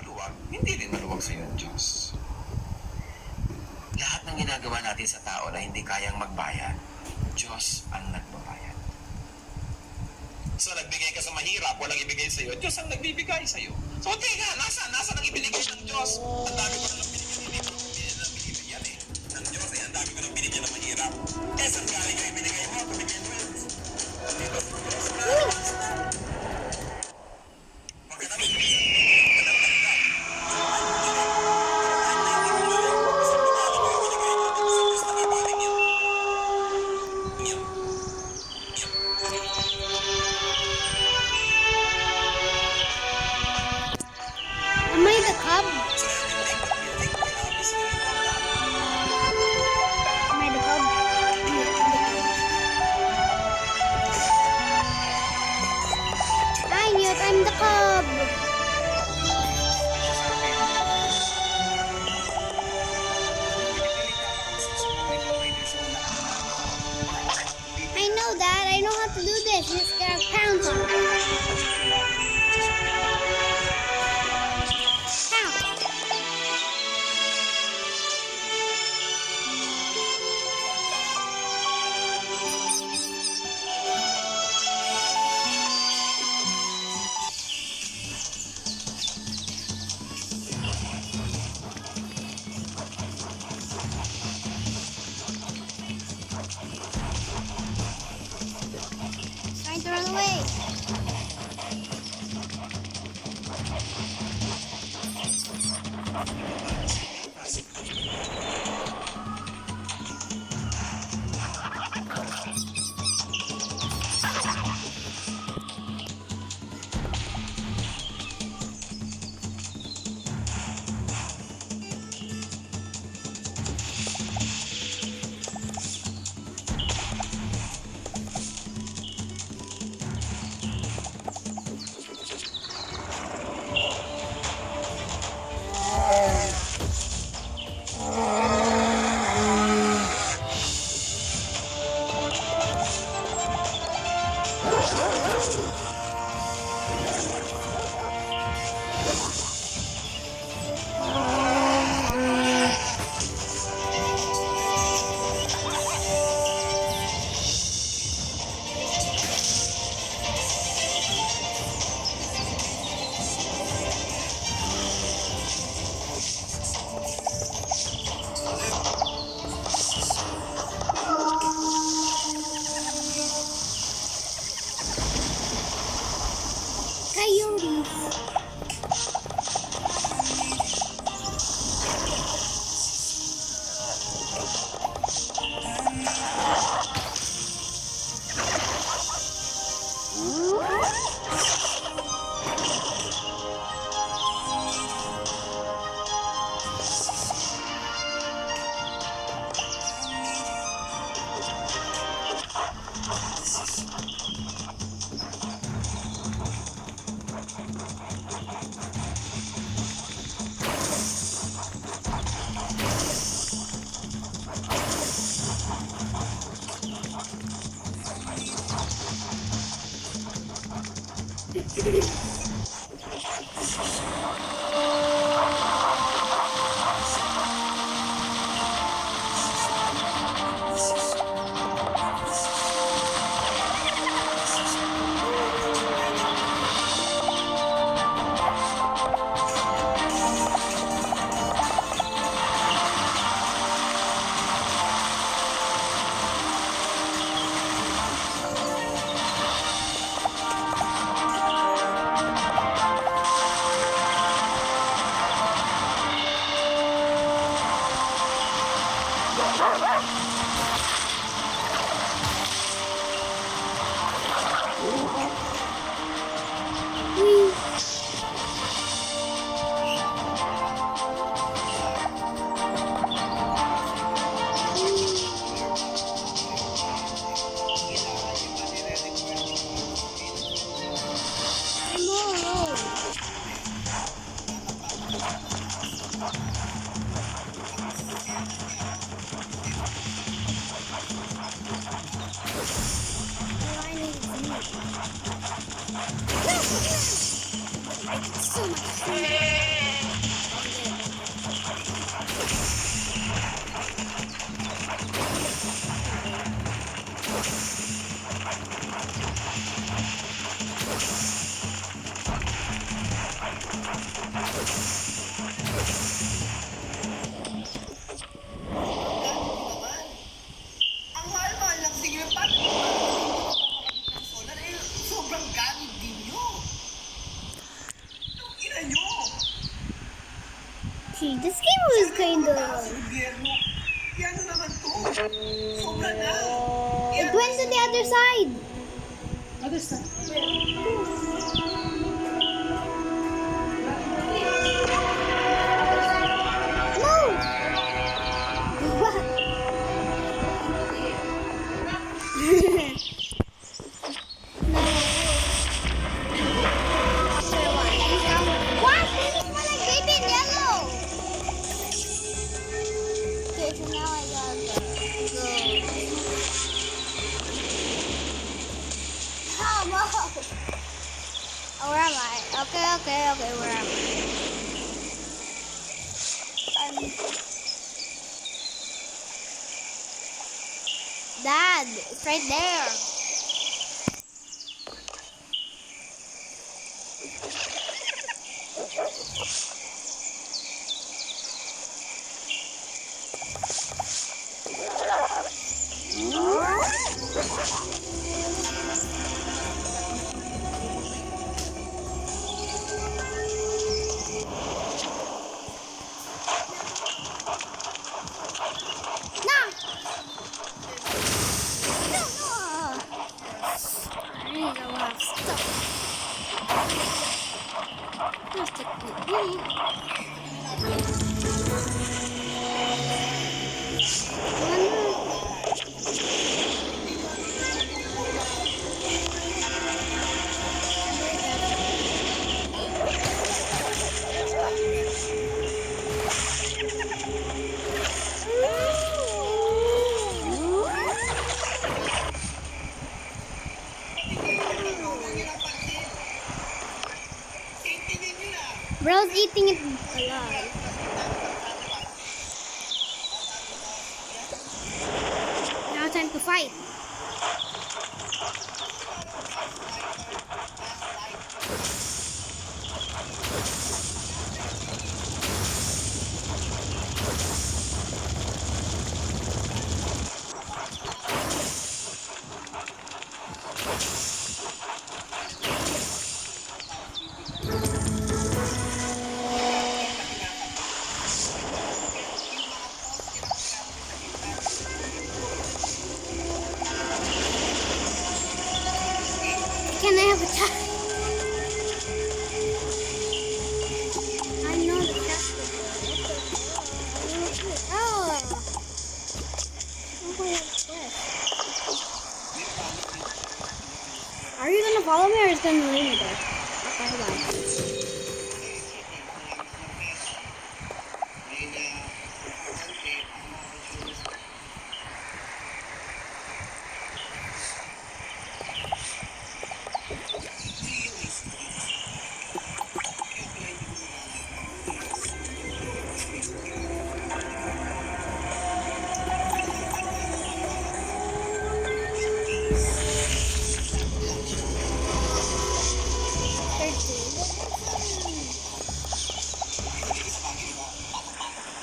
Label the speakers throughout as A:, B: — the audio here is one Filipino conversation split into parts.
A: maluwag, hindi rin maluwag sa iyo ang Diyos. Lahat ng ginagawa natin sa tao na hindi kayang magbayad, Diyos ang nagbabayad. So nagbigay ka sa mahirap, walang ibigay sa iyo, Diyos ang nagbibigay sa iyo. So teka, nasaan ang ibinigay ng Diyos? Ang dami ko na lang binigyan, hindi ko lang binigyan eh. Ng Diyos ay ang dami ko lang binigyan ng mahirap. Eh, saan galing yung ibinigay mo? Tumigyan mo yun. Di ba sa Diyos? Pagkatapos,
B: Am I the cub? Am I the cub? I knew it, I'm the cub. I know that. I know how to do this. Just gotta pounce on it. Pounce. Trying to run away. Coyotes. See, this game was kind of...
A: Gobyerno. Yan naman to. Sobra na.
B: It went to the other side.
C: Other side.
B: Move! What? What? This is more like baby and yellow. Okay, so now I gotta go. Oh, whoa. Oh, where am I? Okay, where am I? Dad, it's right there. Bro's eating it alive. Now time to fight. Can I have a tap? I know the tap. Oh. Are you gonna follow me or is gonna leave me there? Okay, bye.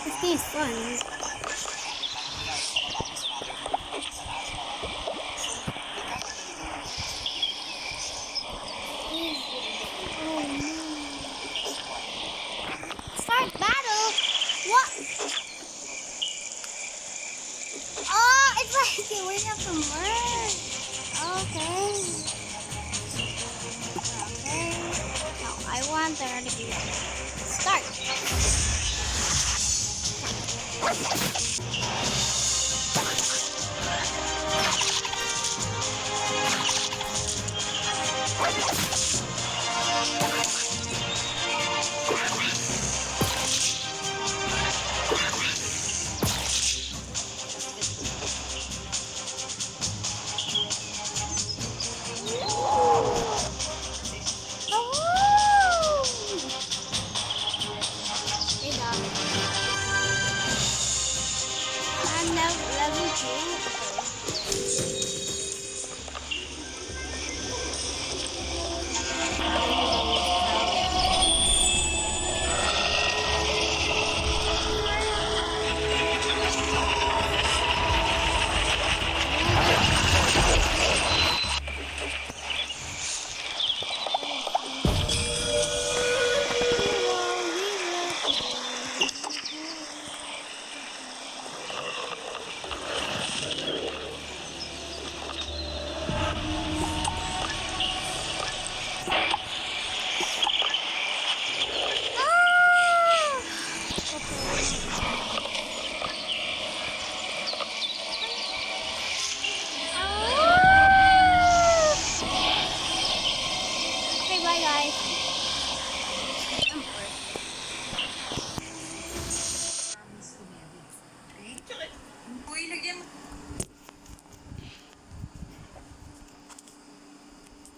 B: This game's fun. Start battle? What? Oh, it's like we're not from work. Okay. No, I want there to be start.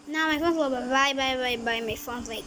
B: Now my phone's low, but bye. My phone's like